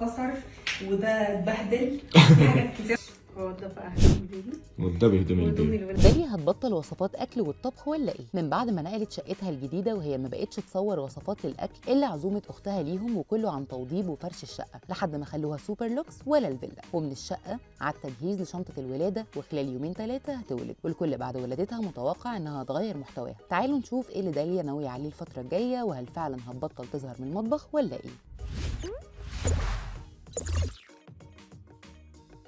اتكسر وده اتبهدل في حاجات كتير. هو ده بقى البيبي وده بيهدم البيت. داليا هتبطل وصفات اكل والطبخ ولا ايه؟ من بعد ما نقلت شقتها الجديده وهي ما بقتش تصور وصفات للاكل الا عزومه اختها ليهم، وكله عن توضيب وفرش الشقه لحد ما خلوها سوبر لوكس ولا الفيلا. ومن الشقه على التجهيز لشنطه الولاده، وخلال يومين 3 هتولد، والكل بعد ولادتها متوقع انها هتغير محتواها. تعالوا نشوف ايه اللي داليا ناويه عليه الفتره الجايه، وهل فعلا هتبطل تظهر من المطبخ ولا ايه؟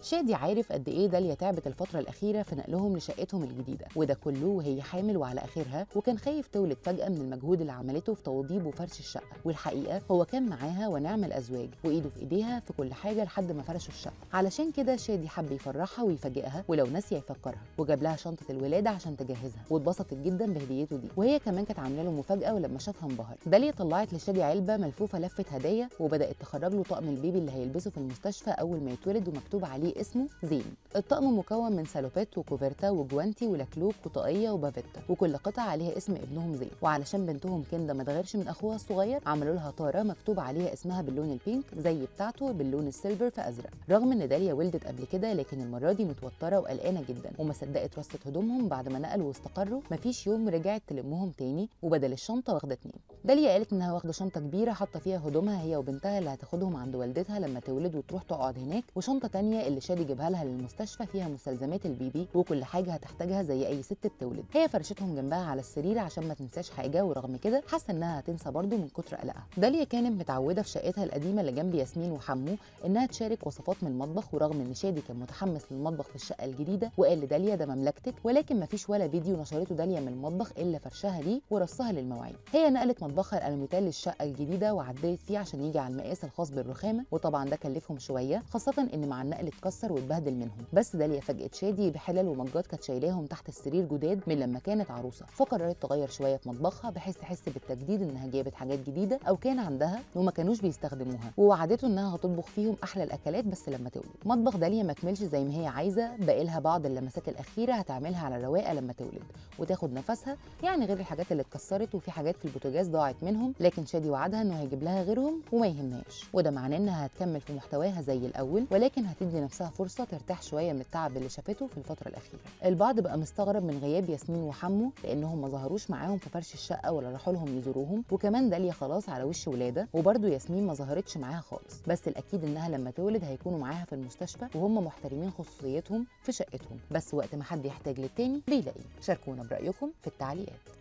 شادي عارف قد ايه داليا تعبت الفتره الاخيره في نقلهم لشقتهم الجديده، وده كله وهي حامل وعلى اخرها، وكان خايف تولد فجاه من المجهود اللي عملته في توضيب وفرش الشقه. والحقيقه هو كان معاها ونعم الازواج، وايده في ايديها في كل حاجه لحد ما فرشوا الشقه. علشان كده شادي حب يفرحها ويفاجئها، ولو ناسيه يفكرها، وجاب لها شنطه الولاده عشان تجهزها، واتبسطت جدا بهديته دي. وهي كمان كانت عامله له مفاجاه، ولما شافها انبهر. داليا طلعت لشادي علبه ملفوفه لفه هدايا، وبدات تخرج له طقم البيبي اللي هيلبسه في المستشفى اول ما يتولد، ومكتوب عليه اسمه زين. الطقم مكون من سالوبيت وكوفرتا وجوانتي ولكلوك وطاقيه وبافيتا، وكل قطعه عليها اسم ابنهم زين. وعلشان بنتهم كندا ما تغيرش من اخوها الصغير، عملوا لها طاره مكتوب عليها اسمها باللون البينك زي بتاعته باللون السيلفر في ازرق. رغم ان داليا ولدت قبل كده، لكن المره دي متوتره وقلقانه جدا، وما صدقت رصت هدومهم بعد ما نقلوا واستقروا. مفيش يوم رجعت تلمهم تاني، وبدل الشنطه واخده 2. داليا قالت انها واخده شنطه كبيره حاطه فيها هدومها هي وبنتها اللي هتاخدهم عند والدتها لما تولد وتروح تقعد هناك، وشنطه تانيه اللي شادي جابها لها للمستشفى فيها مستلزمات البيبي وكل حاجه هتحتاجها زي اي ست بتولد. هي فرشتهم جنبها على السرير عشان ما تنساش حاجه، ورغم كده حاسه انها هتنسى برضه من كتر قلقها. داليا كانت متعوده في شقتها القديمه اللي جنب ياسمين وحمو انها تشارك وصفات من المطبخ، ورغم ان شادي كان متحمس للمطبخ في الشقه الجديده وقال لداليا ده مملكتك، ولكن ما فيش ولا فيديو نشرته داليا من المطبخ الا فرشها ليه ورصها للمواعين. هي نقلت مطبخها الالوميتال للشقه الجديده وعدلت فيه عشان يجي على المقاس الخاص بالرخامه، وطبعا ده كلفهم شويه، خاصه ان مع النقل اتكسر واتبهدل منهم. بس داليا فاجئت شادي بحلل ومجات كانت شايلاهم تحت السرير جداد من لما كانت عروسه، فقررت تغير شويه في مطبخها بحيث تحس بالتجديد انها جابت حاجات جديده او كان عندها وما كانوش بيستخدموها، ووعدته انها هتطبخ فيهم احلى الاكلات بس لما تولد. مطبخ داليا ما كملش زي ما هي عايزه، باقي لها بعض اللمسات الاخيره هتعملها على الرواقه لما تولد وتاخد نفسها، يعني غير الحاجات اللي اتكسرت، وفي حاجات في البوتاجاز ضاعت منهم، لكن شادي وعدها انه هيجيب لها غيرهم وما يهمهاش، وده معناه انها هتكمل في محتواها زي الاول، ولكن هتدي نفسها فرصه ترتاح شويه من التعب اللي شافته في الفتره الاخيره. البعض بقى مستغرب من غياب ياسمين وحمو لانهم ما ظهروش معاهم في فرش الشقه ولا راحوا لهم يزوروهم، وكمان داليا خلاص على وش ولاده، وبرده ياسمين ما ظهرتش معاها خالص، بس الاكيد انها لما تولد هيكونوا معاها في المستشفى، وهم محترمين خصوصيتهم في شقتهم، بس وقت ما حد يحتاج للتاني بيلاقيه. شاركونا برايكم في التعليقات.